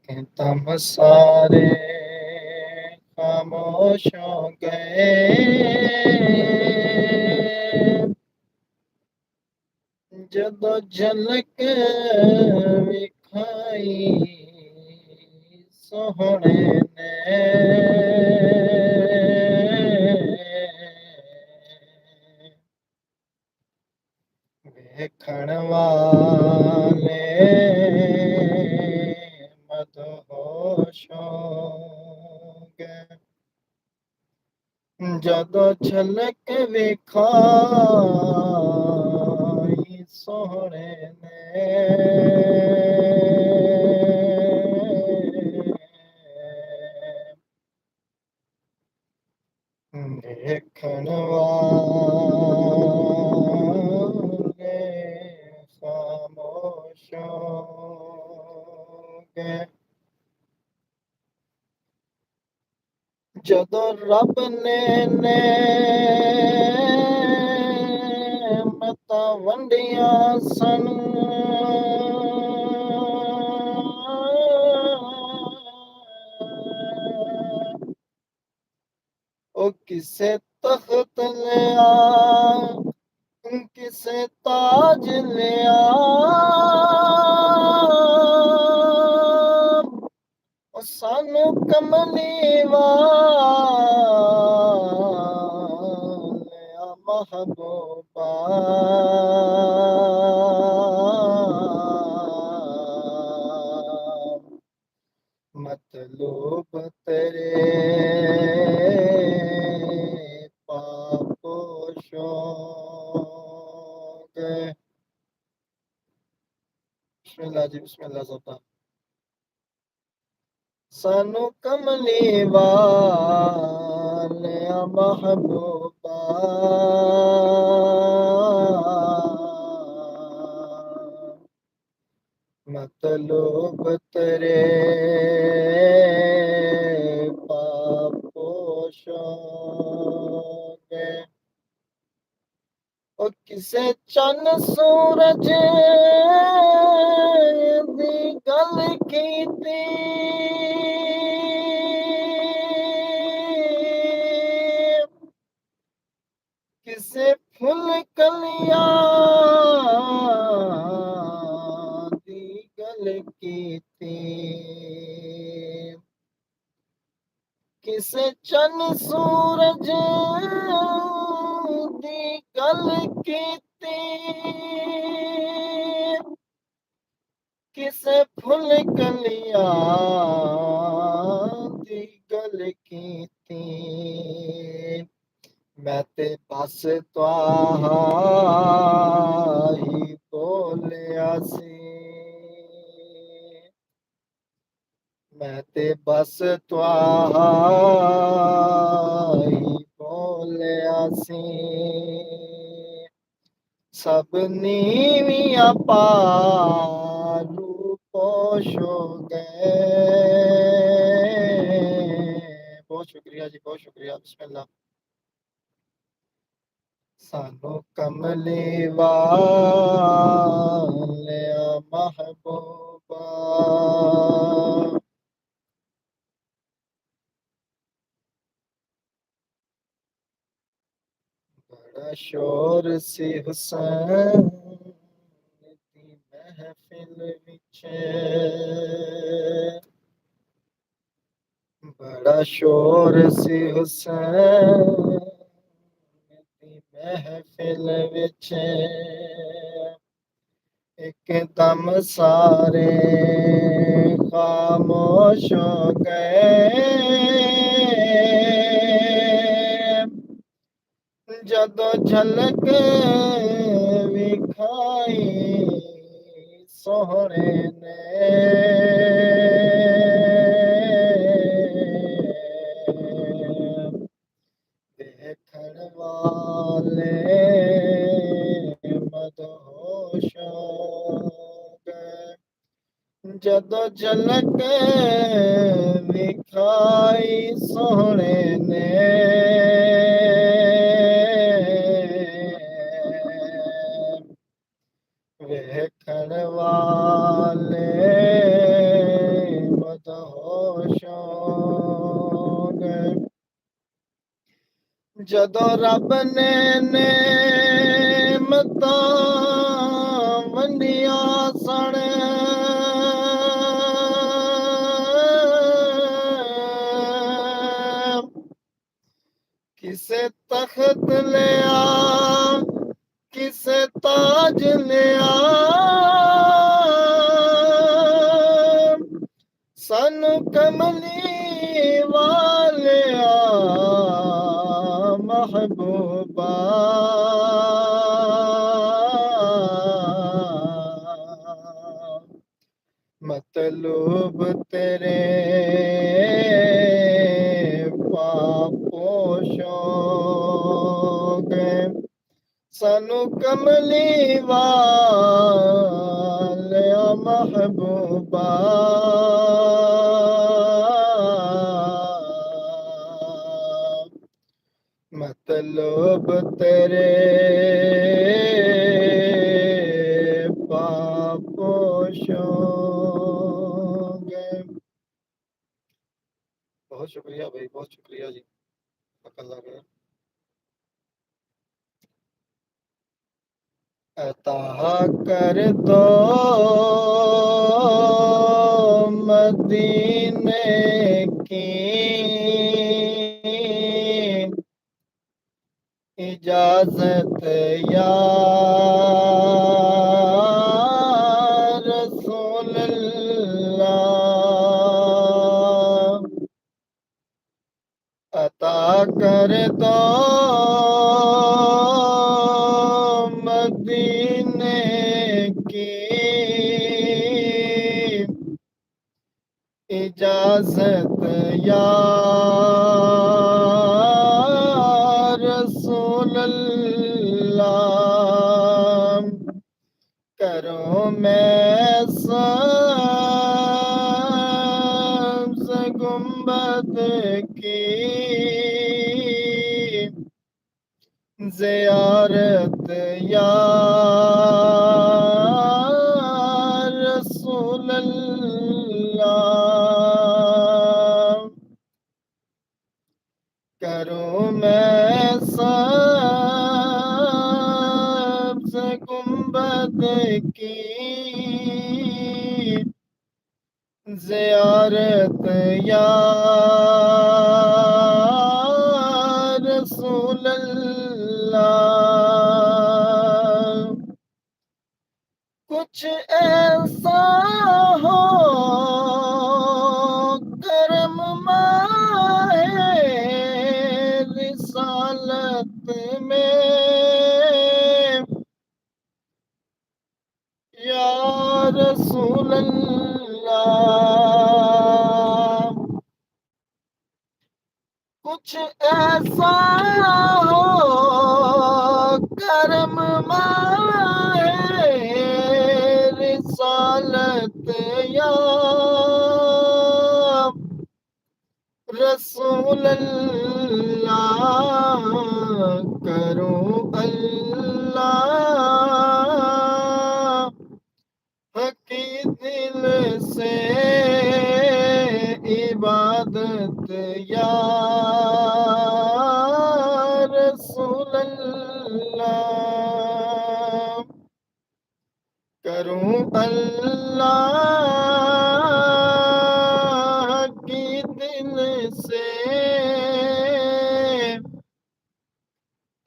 تم سارے خاموش ہو گئے، جدو جھلک وکھائی سوہنے نے، ویکھن والے مدہوش ہو گئے، جدو جھلک وکھائی سوہنے نے، ویکھن والے خاموش ہو گئے، جدو رب نے نعمتاں ونڈیاں سن، او کسے تخت لیا، کسے تاج لیا، سانو کملی والیا محبوبا، مطلوب تیرے پاپوش ہو گئے۔ بسم اللہ جی، بسم اللہ زبا۔ سانو کملی والیا محبوبا، مطلوب تیرے پاپوش ہو گئے، او کسے چن سورج دی گل کیتی، کسے پھل کلیاں دی گل کیتی، کسے چن سورج دی گل کیتی، کسے پھل کلیاں دی گل کیتی، میں تے بس تہاڈا ہی بولیا سی، میں تے بس تہاڈا ہی بولیا سی، سب نیویاں پالو پوش ہو گئے۔ بہت شکریہ جی، بہت شکریہ، بسم اللہ۔ سانو کملی والیا محبوبا، بڑا شور سی حسین دی محفل وچ، بڑا شور سی حسین دی محفل وچ، ایک دم سارے خاموش ہو گئے، جدو جھلک وکھائی سوہنے نے، دیکھن والے مدہوش ہو گئے، جدو جھلک وکھائی سوہنے نے، ویکھن والے جدوں رب نے نعمتاں ونڈیاں سن کسے تخت لیا کسے تاج لیا سانو کملی والیا محبوبا مطلوب تیرے پاپو شوق سانو کملی والیا محبوبا مطلوب تیرے پاپو شوق بہت شکریہ بھائی بہت شکریہ جی اللہ خیر عطا کر دو مدینے کی اجازت یا رسول اللہ عطا کر دو مدینے کی اجازت یا رسول اللہ کرو میں سبز گنبد کی زیارت یا رسول اللہ کروں میں سبز گنبد کی زیارت یا رسول اللہ کچھ ایسا ہو کرم ماہ رسالت میں یا رسول اللہ کچھ ایسا ہو کرم ماہ رسالت یا رسول اللہ کروں اللہ کی دل سے عبادت یا رسول اللہ کروں اللہ کی دل سے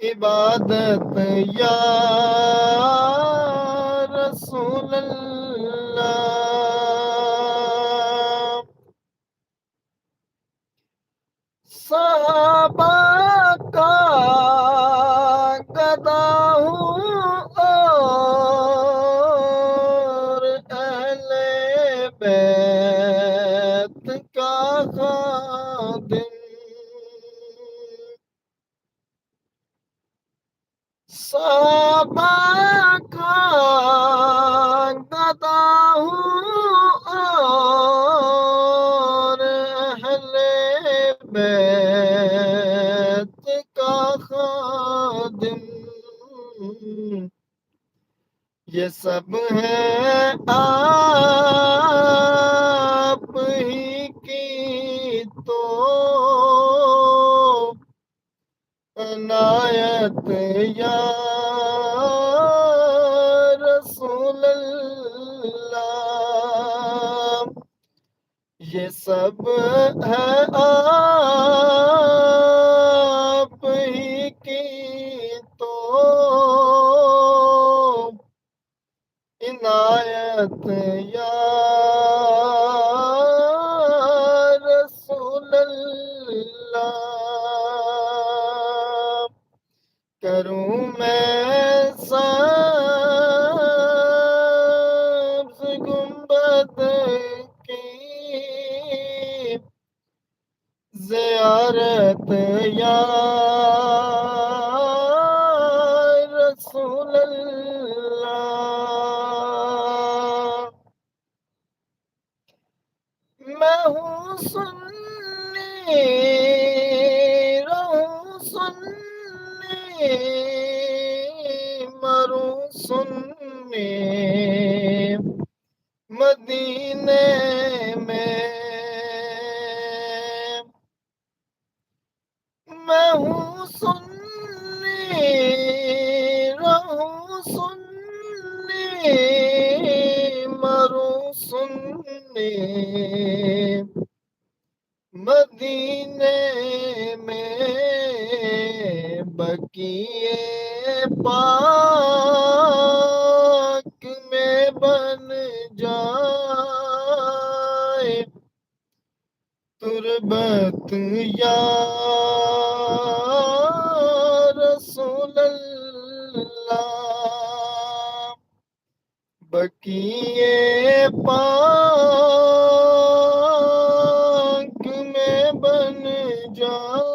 عبادت یا رسول اللہ صحابہ کا گدا ہوں اور اہل بیت کا خادم صحابہ کا گدا ہوں اور اہل بیت کا خادم یہ سب ہے آپ ہی کی تو یہ سب ہے آپ ہی کی تو عنایت یا رسول اللہ، کروں میں سبز گنبد کی زیارت یا رسول اللہ، میں ہوں سنی رہوں سنی مروں سنی مدینے میں، میں ہوں سنی رہوں سنی مروں سنی مدینے میں، بقیے پاک میں بن جائے تربت یا رسول اللہ، بقیے پاک میں بن جائے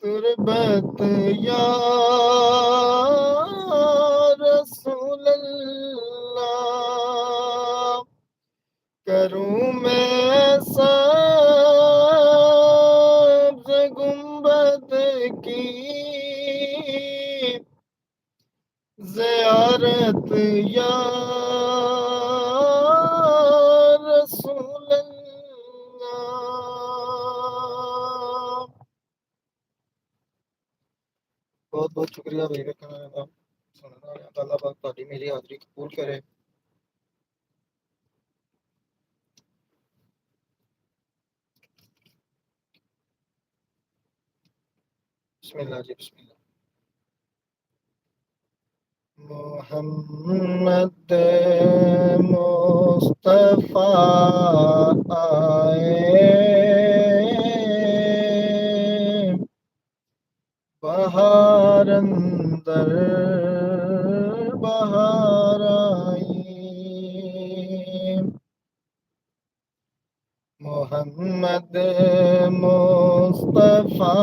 تربت یا رسول اللہ، کروں میں سبز گنبد کی زیارت یا رسول اللہ۔ بہت بہت شکریہ بھائی کا کہنا تھا سننا، اللہ پاک تاری میری حاضری قبول کرے۔ بسم اللہ جی، بسم اللہ۔ محمد مصطفیٰ آئے بہار اندر بہار آئی، محمد مصطفیٰ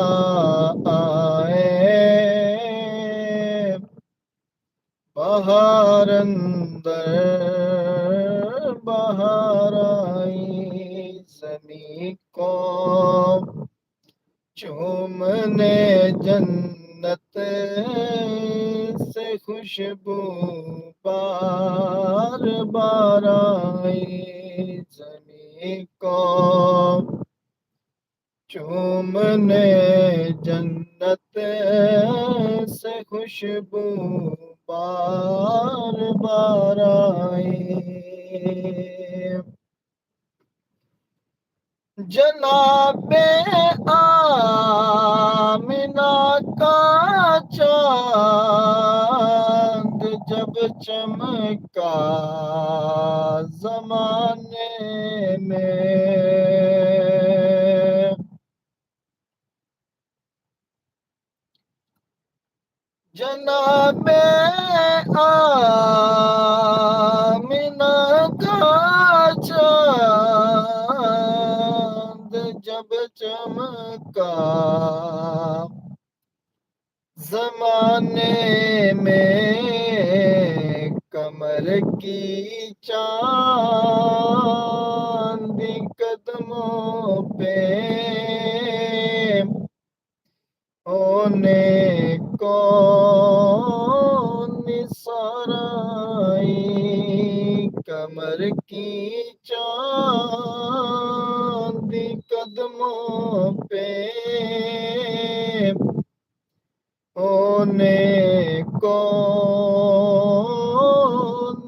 آئے بہار اندر بہار آئی، زمین کو چومنے جنت سے خوشبو بار بار آئی، زمین کو چومنے جنت سے خوشبو بار بار آئی، جناب آمنہ کا چاند جب چمکا زمانے میں، جناب آمنہ کا چاند جب چمکا زمانے میں، کمر کی چاندی قدموں پہ ہونے کو نثار آئی، کمر کی چاندی قدموں پہ ہونے کو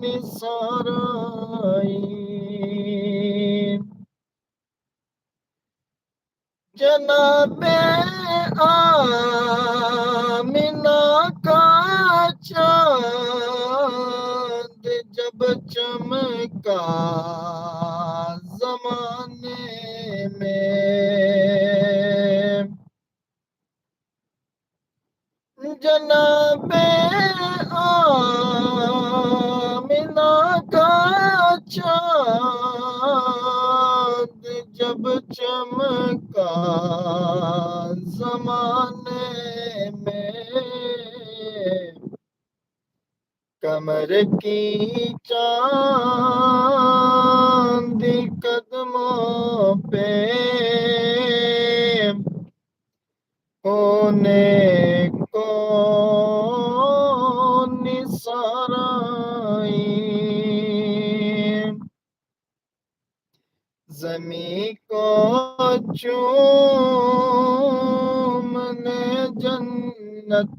نثار آئی، جناب آمنہ کا چاند جب چمکا زمانے میں، جناب آمنہ کا چاند جب چمکا زمانے میں، کمر کی چاندی قدموں پہ ہونے کو نثار آئی، زمیں کو چومنے جنت